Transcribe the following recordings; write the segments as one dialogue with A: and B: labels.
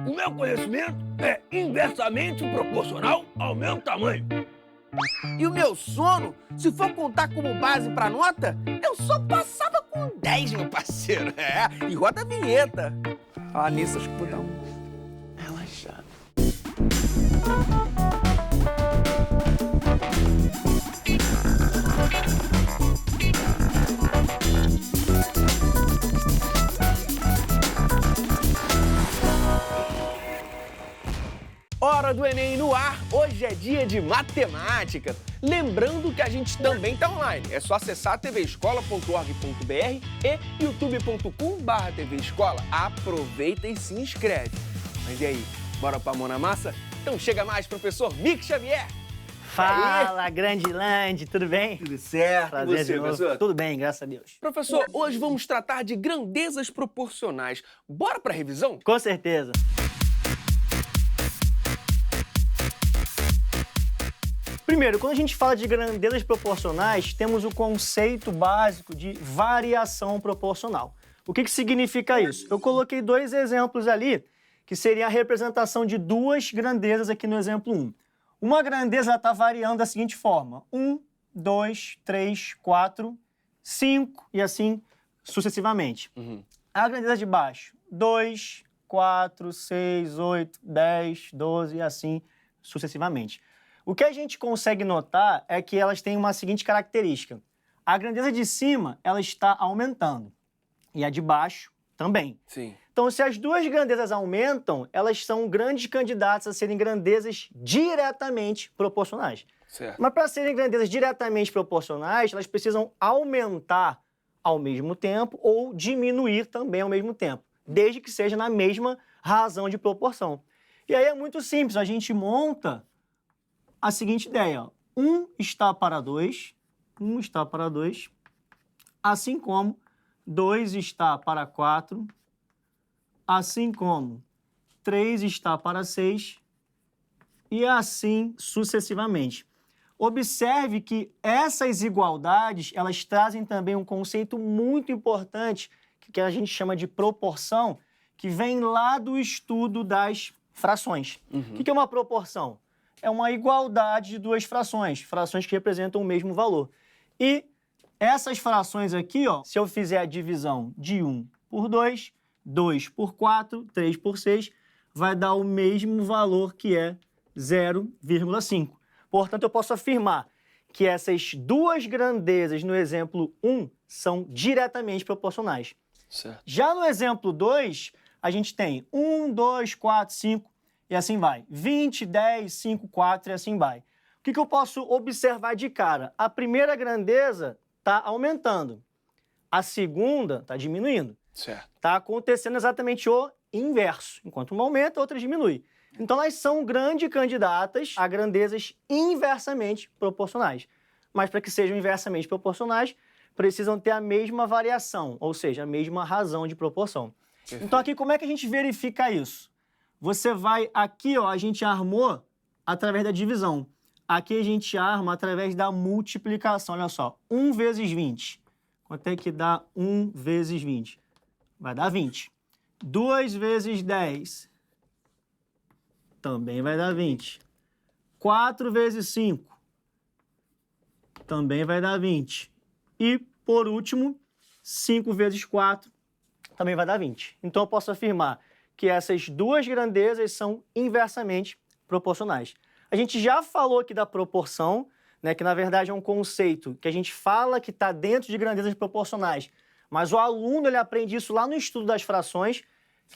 A: O meu conhecimento é inversamente proporcional ao meu tamanho.
B: E o meu sono, se for contar como base pra nota, eu só passava com 10, meu parceiro. E roda a vinheta. Ah, nisso acho que vou dar relaxado. Hora do Enem no ar, hoje é dia de matemática. Lembrando que a gente também está online, é só acessar tvescola.org.br e youtube.com/tvescola. Aproveita e se inscreve. Mas e aí, bora pra mão na massa? Então chega mais, professor Mick Xavier.
C: Fala, Grande Land, tudo bem?
B: Tudo certo,
C: Prazer
B: e você,
C: de novo.
B: professor?
C: Tudo bem, graças a Deus.
B: Professor, hoje vamos tratar de grandezas proporcionais. Bora pra revisão?
C: Com certeza. Primeiro, quando a gente fala de grandezas proporcionais, temos o conceito básico de variação proporcional. O que significa isso? Eu coloquei dois exemplos ali, que seria a representação de duas grandezas aqui no exemplo 1. Uma grandeza está variando da seguinte forma: 1, 2, 3, 4, 5 e assim sucessivamente. A grandeza de baixo: 2, 4, 6, 8, 10, 12 e assim sucessivamente. O que a gente consegue notar é que elas têm uma seguinte característica. A grandeza de cima, ela está aumentando. E a de baixo também.
B: Sim.
C: Então, se as duas grandezas aumentam, elas são grandes candidatas a serem grandezas diretamente proporcionais.
B: Certo.
C: Mas para serem grandezas diretamente proporcionais, elas precisam aumentar ao mesmo tempo ou diminuir também ao mesmo tempo, desde que seja na mesma razão de proporção. E aí é muito simples, a gente monta a seguinte ideia: ó. 1 está para 2, 1 está para 2, assim como 2 está para 4, assim como 3 está para 6 e assim sucessivamente. Observe que essas igualdades, elas trazem também um conceito muito importante que a gente chama de proporção, que vem lá do estudo das frações. O que é uma proporção? É uma igualdade de duas frações que representam o mesmo valor. E essas frações aqui, ó, se eu fizer a divisão de 1 por 2, 2 por 4, 3 por 6, vai dar o mesmo valor que é 0,5. Portanto, eu posso afirmar que essas duas grandezas no exemplo 1 são diretamente proporcionais.
B: Certo.
C: Já no exemplo 2, a gente tem 1, 2, 4, 5 e assim vai. 20, 10, 5, 4 e assim vai. O que eu posso observar de cara? A primeira grandeza está aumentando. A segunda está diminuindo.
B: Certo.
C: Está acontecendo exatamente o inverso. Enquanto uma aumenta, a outra diminui. Então, elas são grandes candidatas a grandezas inversamente proporcionais. Mas para que sejam inversamente proporcionais, precisam ter a mesma variação, ou seja, a mesma razão de proporção.
B: Perfeito.
C: Então, aqui, como é que a gente verifica isso? Você vai aqui, ó, a gente armou através da divisão. Aqui a gente arma através da multiplicação. Olha só, 1 vezes 20. Quanto é que dá 1 vezes 20? Vai dar 20. 2 vezes 10. Também vai dar 20. 4 vezes 5. Também vai dar 20. E, por último, 5 vezes 4 também vai dar 20. Então, eu posso afirmar que essas duas grandezas são inversamente proporcionais. A gente já falou aqui da proporção, né, que na verdade é um conceito que a gente fala que está dentro de grandezas proporcionais, mas o aluno ele aprende isso lá no estudo das frações,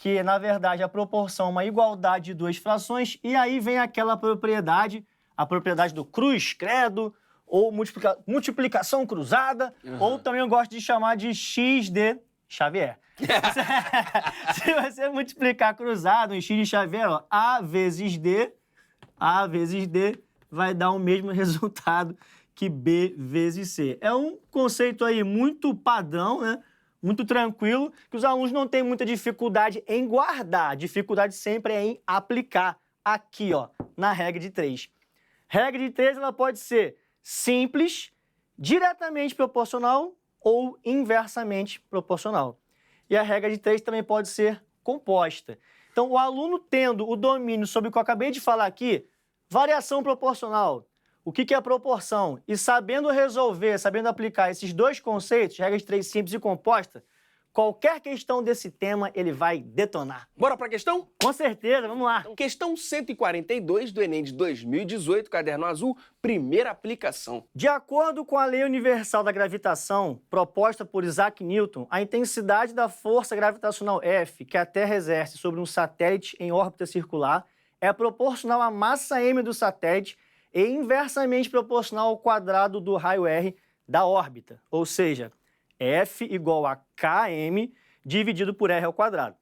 C: que na verdade a proporção é uma igualdade de duas frações, e aí vem aquela propriedade, a propriedade do cruz, credo, ou multiplicação cruzada, ou também eu gosto de chamar de x de Xavier. Se você multiplicar cruzado em x de Xavier, ó, A vezes D vai dar o mesmo resultado que B vezes C. É um conceito aí muito padrão, né? Muito tranquilo, que os alunos não têm muita dificuldade em guardar. A dificuldade sempre é em aplicar aqui, ó, na regra de 3. Regra de 3 ela pode ser simples, diretamente proporcional ou inversamente proporcional. E a regra de 3 também pode ser composta. Então, o aluno tendo o domínio sobre o que eu acabei de falar aqui, variação proporcional, o que é proporção, e sabendo resolver, sabendo aplicar esses dois conceitos, regra de três simples e composta, qualquer questão desse tema ele vai detonar.
B: Bora pra questão?
C: Com certeza, vamos lá.
B: Então, questão 142 do Enem de 2018, caderno azul, primeira aplicação.
C: De acordo com a lei universal da gravitação, proposta por Isaac Newton, a intensidade da força gravitacional F que a Terra exerce sobre um satélite em órbita circular é proporcional à massa m do satélite e inversamente proporcional ao quadrado do raio r da órbita, ou seja, F igual a km dividido por r ao quadrado.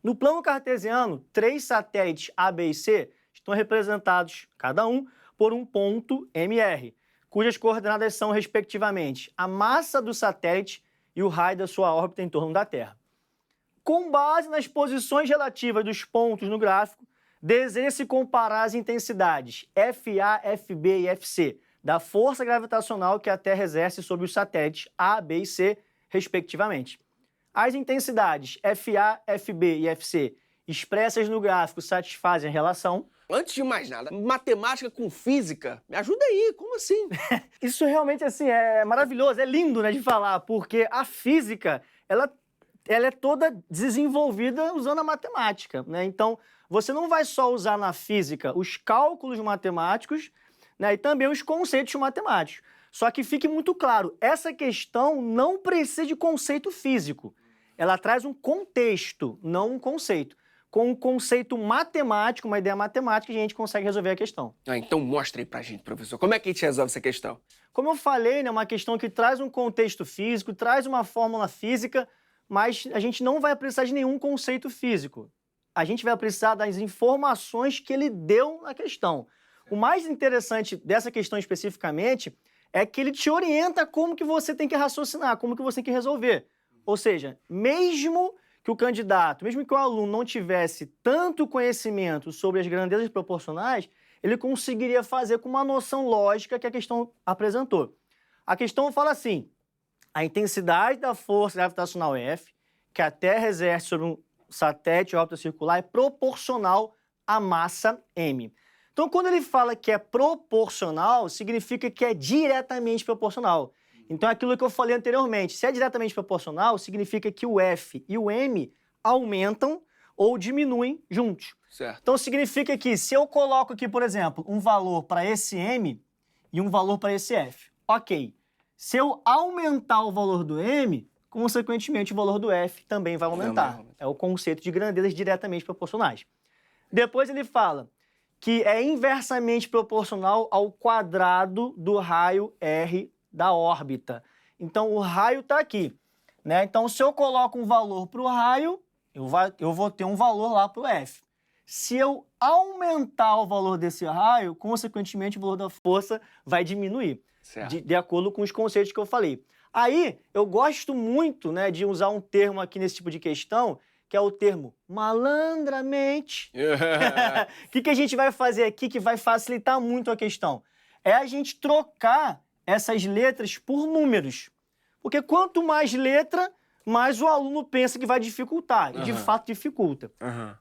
C: No plano cartesiano, 3 satélites A, B e C estão representados, cada um, por um ponto MR, cujas coordenadas são, respectivamente, a massa do satélite e o raio da sua órbita em torno da Terra. Com base nas posições relativas dos pontos no gráfico, deseja-se comparar as intensidades FA, FB e FC da força gravitacional que a Terra exerce sobre os satélites A, B e C, respectivamente. As intensidades FA, FB e FC expressas no gráfico satisfazem a relação.
B: Antes de mais nada, matemática com física, me ajuda aí, como assim?
C: Isso realmente assim é maravilhoso, é lindo, né, de falar, porque a física, ela é toda desenvolvida usando a matemática, né? Então, você não vai só usar na física os cálculos matemáticos, né, e também os conceitos matemáticos. Só que fique muito claro, essa questão não precisa de conceito físico. Ela traz um contexto, não um conceito. Com um conceito matemático, uma ideia matemática, a gente consegue resolver a questão.
B: Então mostra aí pra gente, professor, como é que a gente resolve essa questão?
C: Como eu falei, né, é uma questão que traz um contexto físico, traz uma fórmula física, mas a gente não vai precisar de nenhum conceito físico. A gente vai precisar das informações que ele deu na questão. O mais interessante dessa questão especificamente é que ele te orienta como que você tem que raciocinar, como que você tem que resolver. Ou seja, mesmo que o candidato, mesmo que o aluno não tivesse tanto conhecimento sobre as grandezas proporcionais, ele conseguiria fazer com uma noção lógica que a questão apresentou. A questão fala assim: a intensidade da força gravitacional F que a Terra exerce sobre um satélite em órbita circular é proporcional à massa m. Então, quando ele fala que é proporcional, significa que é diretamente proporcional. Então, é aquilo que eu falei anteriormente. Se é diretamente proporcional, significa que o F e o M aumentam ou diminuem juntos.
B: Certo.
C: Então, significa que se eu coloco aqui, por exemplo, um valor para esse M e um valor para esse F, ok. Se eu aumentar o valor do M, consequentemente o valor do F também vai aumentar. É o conceito de grandezas diretamente proporcionais. Depois ele fala que é inversamente proporcional ao quadrado do raio R da órbita. Então, o raio está aqui, né? Então, se eu coloco um valor para o raio, eu vou ter um valor lá para o F. Se eu aumentar o valor desse raio, consequentemente, o valor da força vai diminuir, de acordo com os conceitos que eu falei. Aí, eu gosto muito, né, de usar um termo aqui nesse tipo de questão, que é o termo malandramente. O que a gente vai fazer aqui que vai facilitar muito a questão? É a gente trocar essas letras por números. Porque quanto mais letra, mais o aluno pensa que vai dificultar. E de fato dificulta.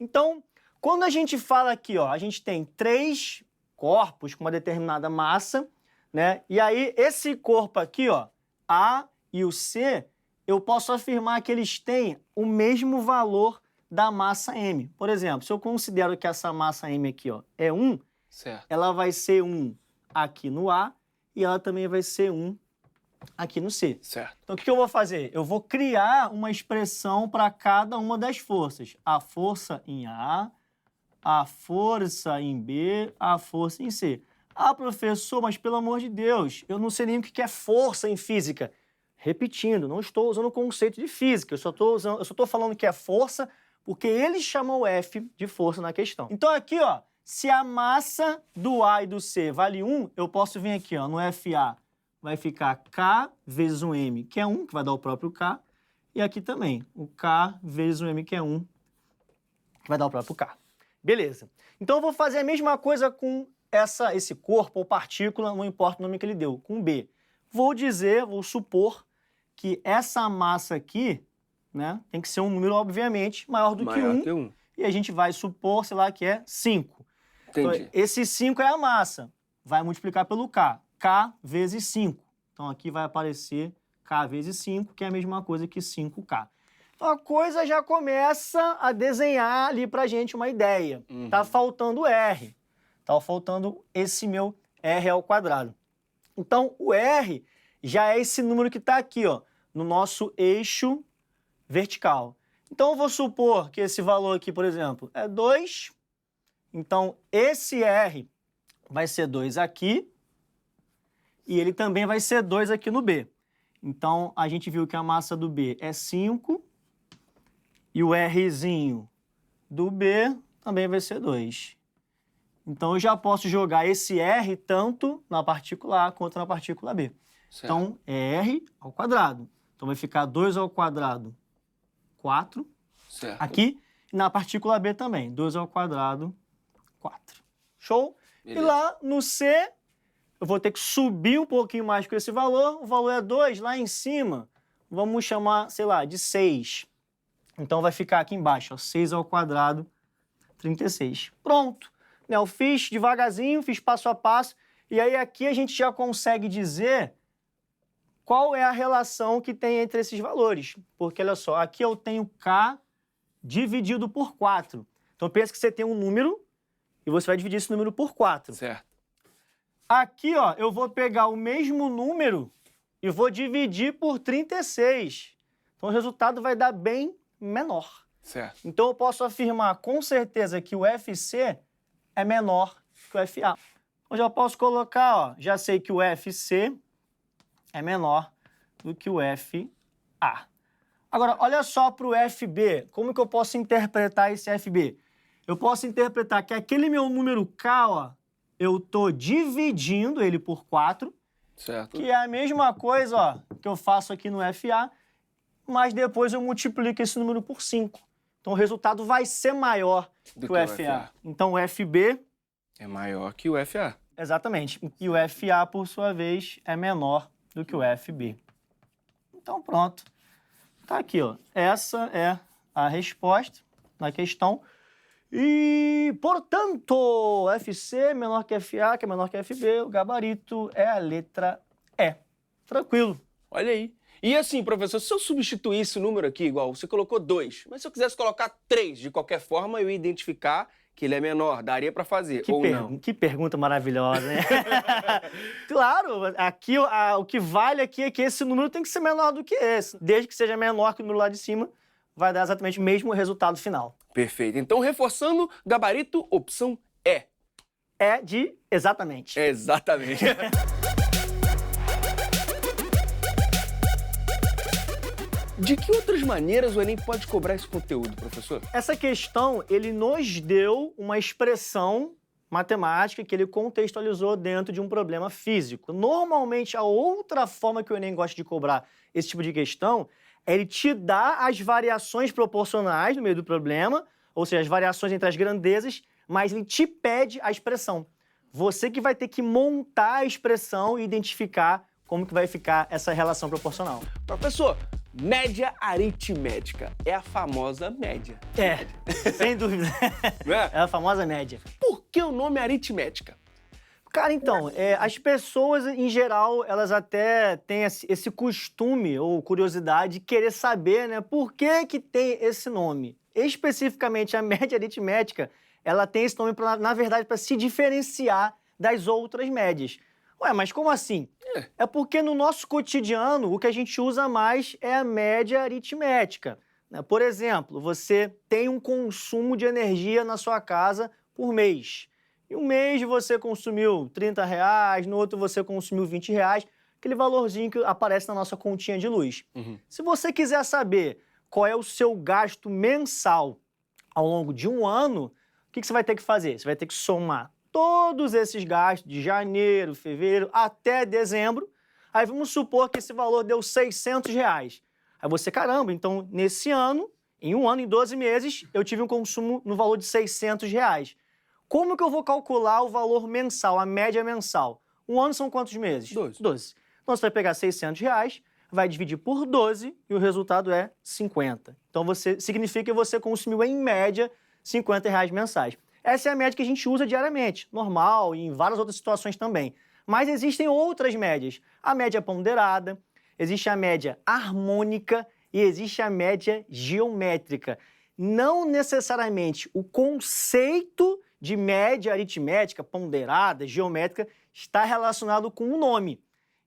C: Então, quando a gente fala aqui, ó, a gente tem 3 corpos com uma determinada massa, né? E aí, esse corpo aqui, ó, A e o C, eu posso afirmar que eles têm o mesmo valor da massa M. Por exemplo, se eu considero que essa massa M aqui, ó, é 1,
B: certo,
C: ela vai ser 1 aqui no A e ela também vai ser 1 aqui no C.
B: Certo.
C: Então, o que eu vou fazer? Eu vou criar uma expressão para cada uma das forças. A força em A, a força em B, a força em C. Ah, professor, mas pelo amor de Deus, eu não sei nem o que é força em física. Repetindo, não estou usando o conceito de física, eu só estou falando que é força porque ele chamou o F de força na questão. Então aqui, ó, se a massa do A e do C vale 1, eu posso vir aqui, ó, no FA vai ficar K vezes o M, que é 1, que vai dar o próprio K, e aqui também, o K vezes o M, que é 1, que vai dar o próprio K. Beleza. Então eu vou fazer a mesma coisa com esse corpo ou partícula, não importa o nome que ele deu, com B. Vou supor que essa massa aqui, né, tem que ser um número, obviamente, maior do que 1. E e a gente vai supor, sei lá, que é 5.
B: Entendi.
C: Então, esse 5 é a massa. Vai multiplicar pelo K. K vezes 5. Então, aqui vai aparecer K vezes 5, que é a mesma coisa que 5K. Então, a coisa já começa a desenhar ali pra gente uma ideia. Tá faltando R. Tá faltando esse meu R ao quadrado. Então, o R já é esse número que está aqui, ó, no nosso eixo vertical. Então, eu vou supor que esse valor aqui, por exemplo, é 2. Então, esse R vai ser 2 aqui e ele também vai ser 2 aqui no B. Então, a gente viu que a massa do B é 5 e o Rzinho do B também vai ser 2. Então, eu já posso jogar esse R tanto na partícula A quanto na partícula B.
B: Certo.
C: Então, é R ao quadrado. Então, vai ficar 2 ao quadrado, 4.
B: Certo.
C: Aqui, e na partícula B também, 2 ao quadrado, 4. Show?
B: Beleza.
C: E lá no C, eu vou ter que subir um pouquinho mais com esse valor. O valor é 2, lá em cima, vamos chamar, sei lá, de 6. Então, vai ficar aqui embaixo, ó, 6 ao quadrado, 36. Pronto. Eu fiz devagarzinho, fiz passo a passo, e aí aqui a gente já consegue dizer qual é a relação que tem entre esses valores. Porque, olha só, aqui eu tenho K dividido por 4. Então, pensa que você tem um número e você vai dividir esse número por 4.
B: Certo.
C: Aqui, ó, eu vou pegar o mesmo número e vou dividir por 36. Então, o resultado vai dar bem menor.
B: Certo.
C: Então, eu posso afirmar com certeza que o FC é menor que o FA. Eu já posso colocar, ó, já sei que o FC é menor do que o FA. Agora, olha só para o FB. Como que eu posso interpretar esse FB? Eu posso interpretar que aquele meu número K, ó, eu estou dividindo ele por 4,
B: Certo.
C: que é a mesma coisa, ó, que eu faço aqui no FA, mas depois eu multiplico esse número por 5. Então, o resultado vai ser maior
B: Do
C: que o FA. Então, o FB...
B: é maior que o FA.
C: Exatamente. E o FA, por sua vez, é menor do que o FB. Então, pronto. Tá aqui, ó. Essa é a resposta na questão. E, portanto, FC é menor que FA, que é menor que FB, o gabarito é a letra E. Tranquilo.
B: Olha aí. E assim, professor, se eu substituísse o número aqui, igual você colocou 2, mas se eu quisesse colocar 3, de qualquer forma, eu ia identificar que ele é menor, daria para fazer, ou não?
C: Que pergunta maravilhosa, né? Claro, aqui o que vale aqui é que esse número tem que ser menor do que esse. Desde que seja menor que o número lá de cima, vai dar exatamente o mesmo resultado final.
B: Perfeito. Então, reforçando, gabarito, opção E.
C: É de exatamente.
B: Exatamente. De que outras maneiras o Enem pode cobrar esse conteúdo, professor?
C: Essa questão, ele nos deu uma expressão matemática que ele contextualizou dentro de um problema físico. Normalmente, a outra forma que o Enem gosta de cobrar esse tipo de questão é ele te dar as variações proporcionais no meio do problema, ou seja, as variações entre as grandezas, mas ele te pede a expressão. Você que vai ter que montar a expressão e identificar como que vai ficar essa relação proporcional.
B: Professor, média aritmética é a famosa média.
C: É, sem dúvida.
B: Não é?
C: É a famosa média.
B: Por que o nome aritmética?
C: Cara, então, as pessoas, em geral, elas até têm esse costume ou curiosidade de querer saber, né, por que que tem esse nome. Especificamente, a média aritmética, ela tem esse nome, na verdade, para se diferenciar das outras médias. Ué, mas como assim? É porque no nosso cotidiano, o que a gente usa mais é a média aritmética. Por exemplo, você tem um consumo de energia na sua casa por mês. Em um mês você consumiu R$30, no outro você consumiu R$20, aquele valorzinho que aparece na nossa continha de luz. Se você quiser saber qual é o seu gasto mensal ao longo de um ano, o que você vai ter que fazer? Você vai ter que somar todos esses gastos de janeiro, fevereiro até dezembro. Aí vamos supor que esse valor deu R$600. Aí você, caramba, então nesse ano, em um ano, em 12 meses, eu tive um consumo no valor de R$600. Como que eu vou calcular o valor mensal, a média mensal? Um ano são quantos meses? 12. Então você vai pegar R$600, vai dividir por 12 e o resultado é 50. Então significa que você consumiu em média R$ 50 mensais. Essa é a média que a gente usa diariamente, normal e em várias outras situações também. Mas existem outras médias. A média ponderada, existe a média harmônica e existe a média geométrica. Não necessariamente o conceito de média aritmética, ponderada, geométrica, está relacionado com o nome.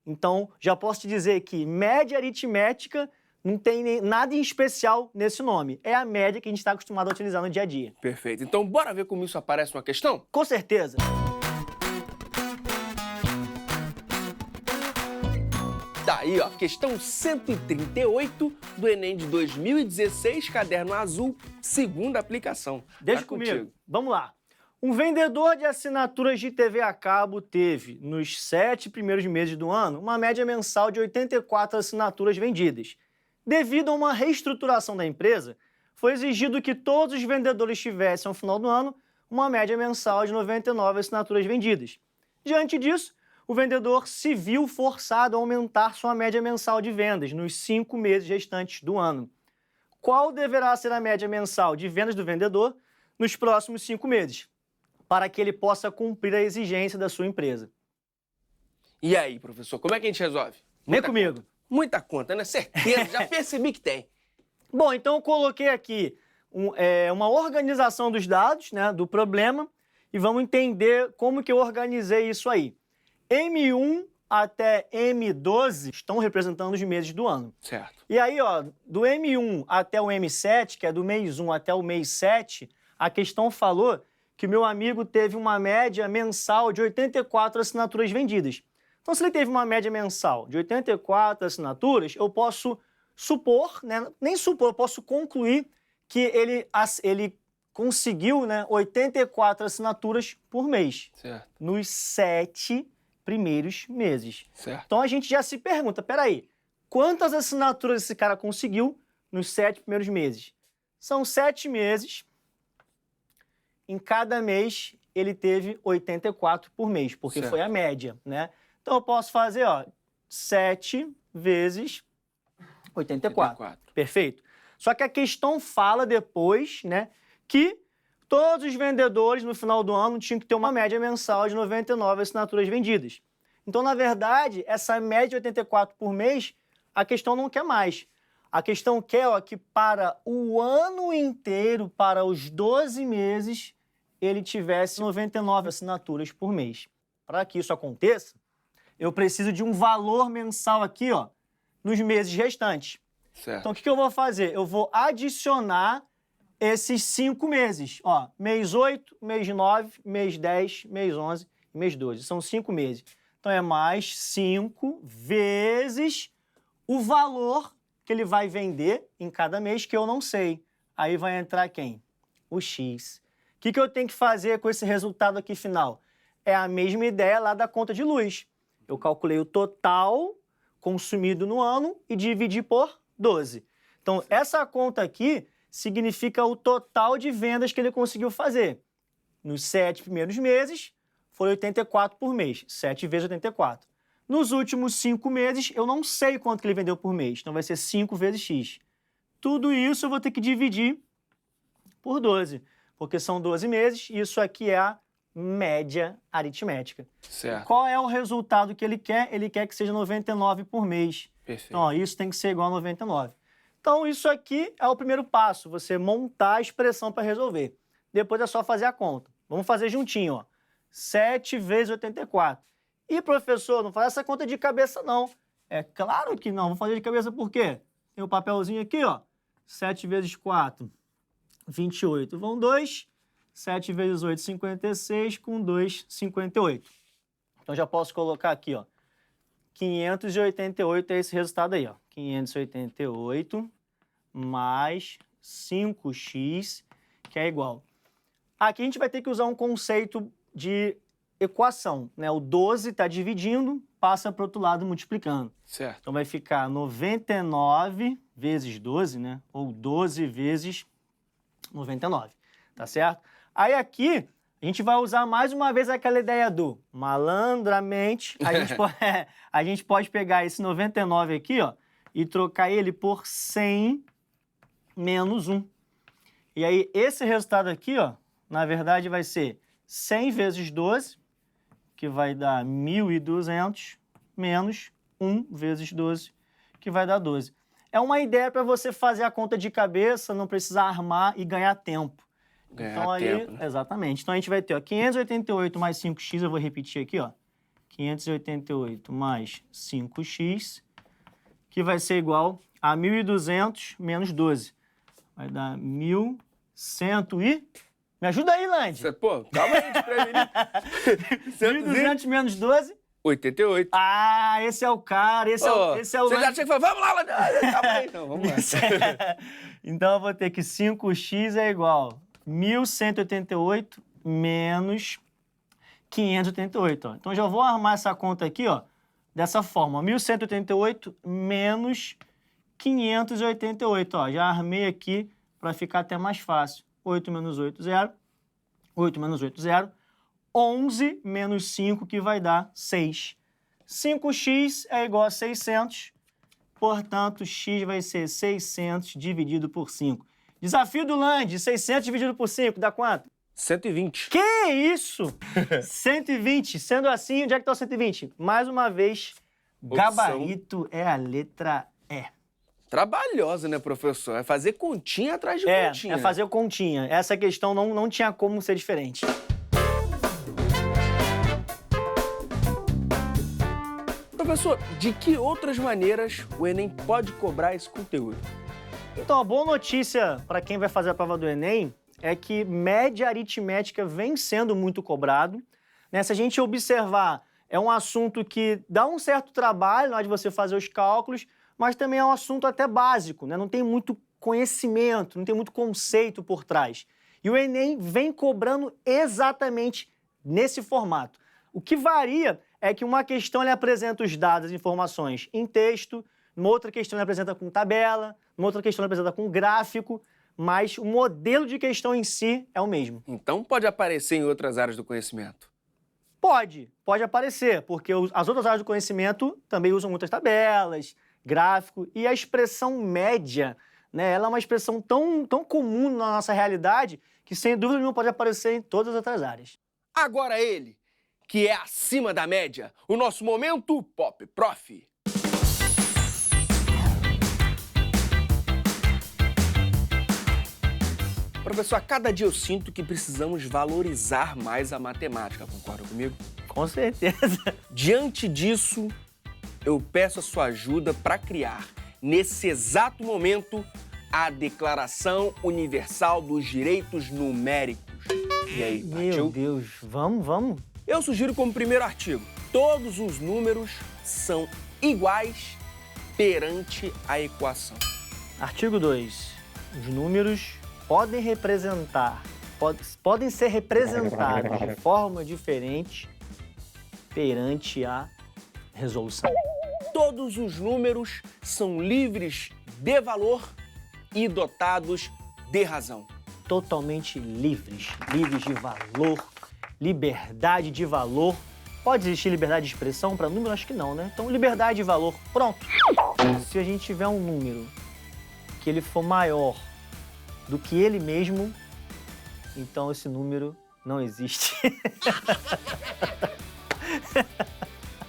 C: Então, já posso te dizer que média aritmética não tem nada em especial nesse nome. É a média que a gente está acostumado a utilizar no dia a dia.
B: Perfeito. Então, bora ver como isso aparece numa questão?
C: Com certeza.
B: Daí, ó, questão 138 do Enem de 2016, caderno azul, segunda aplicação.
C: Deixa
B: Tá
C: comigo.
B: contigo.
C: Vamos lá. Um vendedor de assinaturas de TV a cabo teve, nos 7 primeiros meses do ano, uma média mensal de 84 assinaturas vendidas. Devido a uma reestruturação da empresa, foi exigido que todos os vendedores tivessem, ao final do ano, uma média mensal de 99 assinaturas vendidas. Diante disso, o vendedor se viu forçado a aumentar sua média mensal de vendas nos 5 meses restantes do ano. Qual deverá ser a média mensal de vendas do vendedor nos próximos 5 meses, para que ele possa cumprir a exigência da sua empresa?
B: E aí, professor, como é que a gente resolve?
C: Vem comigo.
B: Muita conta, né? Certeza, já percebi que tem.
C: Bom, então eu coloquei aqui uma organização dos dados, né, do problema, e vamos entender como que eu organizei isso aí. M1 até M12 estão representando os meses do ano.
B: Certo.
C: E aí, ó, do M1 até o M7, que é do mês 1 até o mês 7, a questão falou que o meu amigo teve uma média mensal de 84 assinaturas vendidas. Então, se ele teve uma média mensal de 84 assinaturas, eu posso supor, né, nem supor, eu posso concluir que ele conseguiu, né, 84 assinaturas por mês,
B: Certo.
C: nos 7 primeiros meses.
B: Certo.
C: Então, a gente já se pergunta, peraí, quantas assinaturas esse cara conseguiu nos 7 primeiros meses? São 7 meses, em cada mês ele teve 84 por mês, porque
B: Certo.
C: foi a média, né? Então, eu posso fazer, ó, 7 vezes 84. Perfeito? Só que a questão fala depois, né, que todos os vendedores no final do ano tinham que ter uma média mensal de 99 assinaturas vendidas. Então, na verdade, essa média de 84 por mês, a questão não quer mais. A questão quer, ó, que para o ano inteiro, para os 12 meses, ele tivesse 99 assinaturas por mês. Para que isso aconteça, eu preciso de um valor mensal aqui, ó, nos meses restantes.
B: Certo.
C: Então, o que eu vou fazer? Eu vou adicionar esses 5 meses. Ó, mês 8, mês 9, mês 10, mês 11 e mês 12. São 5 meses. Então, é mais 5 vezes o valor que ele vai vender em cada mês, que eu não sei. Aí vai entrar quem? O X. O que eu tenho que fazer com esse resultado aqui final? É a mesma ideia lá da conta de luz. Eu calculei o total consumido no ano e dividi por 12. Então, essa conta aqui significa o total de vendas que ele conseguiu fazer. Nos 7 primeiros meses, foi 84 por mês. 7 vezes 84. Nos últimos 5 meses, eu não sei quanto que ele vendeu por mês. Então, vai ser 5 vezes X. Tudo isso eu vou ter que dividir por 12, porque são 12 meses e isso aqui é a média aritmética.
B: Certo.
C: Qual é o resultado que ele quer? Ele quer que seja 99 por mês.
B: Perfeito.
C: Então, ó, isso tem que ser igual a 99. Então, isso aqui é o primeiro passo, você montar a expressão para resolver. Depois é só fazer a conta. Vamos fazer juntinho, ó. 7 vezes 84. E, professor, não faz essa conta de cabeça, não. É claro que não. Vamos fazer de cabeça por quê? Tem o papelzinho aqui, ó. 7 vezes 4, 28. Vão 2. 7 vezes 8, 56. Com 2, 58. Então, já posso colocar aqui, ó. 588 é esse resultado aí, ó. 588 mais 5x, que é igual. Aqui a gente vai ter que usar um conceito de equação, né? O 12 está dividindo, passa para o outro lado multiplicando.
B: Certo.
C: Então vai ficar 99 vezes 12, né? Ou 12 vezes 99, tá certo? Aí aqui a gente vai usar mais uma vez aquela ideia do malandramente. A gente pode pegar esse 99 aqui, ó, e trocar ele por 100 menos 1. E aí, esse resultado aqui, ó, na verdade, vai ser 100 vezes 12, que vai dar 1.200, menos 1 vezes 12, que vai dar 12. É uma ideia para você fazer a conta de cabeça, não precisar armar e ganhar tempo.
B: Ganhar tempo, né?
C: Exatamente. Então, a gente vai ter, ó, 588 mais 5x, eu vou repetir aqui, ó. 588 mais 5x, que vai ser igual a 1.200 menos 12. Vai dar 1.100 e... Me ajuda aí, Land.
B: Pô, calma aí, desprevenido.
C: 1.200 menos 12.
B: 88.
C: Ah, esse é o cara, esse é o
B: Você
C: Land.
B: já tinha que falar, vamos lá, Land. Calma aí, então, vamos lá.
C: Então, eu vou ter que 5x é igual a 1.188 menos 588. Ó. Então, já vou armar essa conta aqui, ó, dessa forma. 1.188 menos 588. Ó. Já armei aqui para ficar até mais fácil. 8 menos 8, 0. 8 menos 8, 0. 11 menos 5, que vai dar 6. 5x é igual a 600. Portanto, x vai ser 600 dividido por 5. Desafio do Land, 600 dividido por 5, dá quanto?
B: 120.
C: Que isso? 120. Sendo assim, onde é que está o 120? Mais uma vez, gabarito é a letra E.
B: Trabalhosa, né, professor? É fazer continha atrás de continha.
C: É fazer continha. Essa questão não tinha como ser diferente.
B: Professor, de que outras maneiras o Enem pode cobrar esse conteúdo?
C: Então, a boa notícia para quem vai fazer a prova do Enem é que média aritmética vem sendo muito cobrado. Né? Se a gente observar, é um assunto que dá um certo trabalho na hora de você fazer os cálculos, mas também é um assunto até básico, né? Não tem muito conhecimento, não tem muito conceito por trás. E o Enem vem cobrando exatamente nesse formato. O que varia é que uma questão ele apresenta os dados, as informações em texto, numa outra questão ele apresenta com tabela, numa outra questão ele apresenta com gráfico, mas o modelo de questão em si é o mesmo.
B: Então pode aparecer em outras áreas do conhecimento?
C: Pode aparecer, porque as outras áreas do conhecimento também usam muitas tabelas, gráfico, e a expressão média, né, ela é uma expressão tão comum na nossa realidade que, sem dúvida nenhuma, pode aparecer em todas as outras áreas.
B: Agora ele, que é acima da média, o nosso Momento Pop Prof. Professor, a cada dia eu sinto que precisamos valorizar mais a matemática, concorda comigo?
C: Com certeza.
B: Diante disso, eu peço a sua ajuda para criar, nesse exato momento, a Declaração Universal dos Direitos Numéricos. E aí, partiu?
C: Meu Deus, vamos?
B: Eu sugiro como primeiro artigo: todos os números são iguais perante a equação.
C: Artigo 2. Os números podem ser representados de forma diferente perante a resolução.
B: Todos os números são livres de valor e dotados de razão.
C: Totalmente livres de valor, liberdade de valor. Pode existir liberdade de expressão para número? Acho que não, né? Então, liberdade de valor, pronto. Se a gente tiver um número que ele for maior do que ele mesmo, então esse número não existe.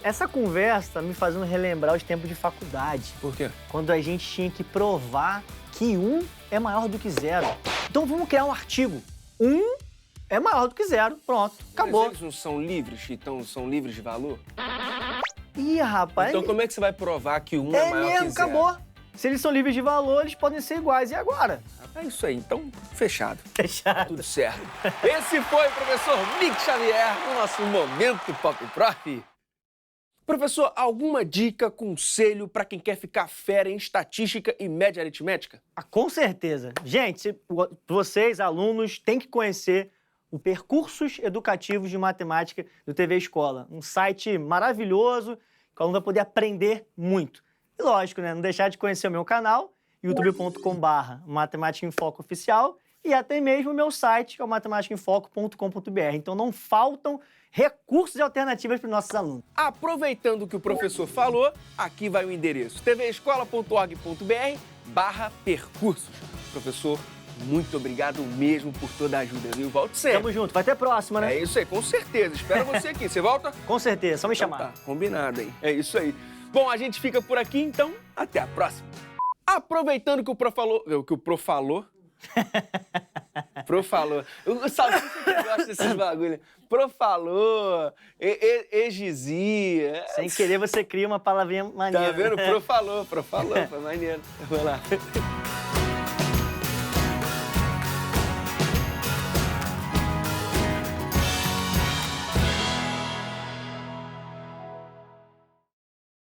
C: Essa conversa tá me fazendo relembrar os tempos de faculdade.
B: Por quê?
C: Quando a gente tinha que provar que 1 é maior do que 0. Então vamos criar um artigo. 1 é maior do que 0. Pronto, acabou.
B: Mas eles não são livres, então são livres de valor?
C: Ih, rapaz.
B: Então como é que você vai provar que 1 é maior
C: mesmo,
B: que 0?
C: acabou. Se eles são livres de valor, eles podem ser iguais. E agora?
B: É isso aí, então fechado.
C: Fechado.
B: Tudo certo. Esse foi o professor Mick Xavier no nosso Momento Pop Prof. Professor, alguma dica, conselho para quem quer ficar fera em estatística e média aritmética?
C: Ah, com certeza. Gente, vocês, alunos, têm que conhecer o Percursos Educativos de Matemática do TV Escola. Um site maravilhoso, que o aluno vai poder aprender muito. E lógico, né? Não deixar de conhecer o meu canal, youtube.com/Matemática em Foco Oficial, e até mesmo o meu site, que é o matematicaemfoco.com.br. Então não faltam recursos e alternativas para os nossos alunos.
B: Aproveitando o que o professor falou, aqui vai o endereço: tvescola.org.br/percursos. Professor, muito obrigado mesmo por toda a ajuda, viu? Volto sempre.
C: Tamo junto. Vai ter próxima, né?
B: É isso aí, com certeza. Espero você aqui. Você volta?
C: Com certeza. Só me
B: Então
C: chamar.
B: tá, combinado aí. É isso aí. Bom, a gente fica por aqui, então até a próxima. Aproveitando que o Pro falou... Pro falou. O Salsicha que gosta desses bagulho. Pro falou, egizia.
C: Sem querer, você cria uma palavrinha maneira.
B: Tá vendo? Pro falou. Foi maneiro. Vai lá.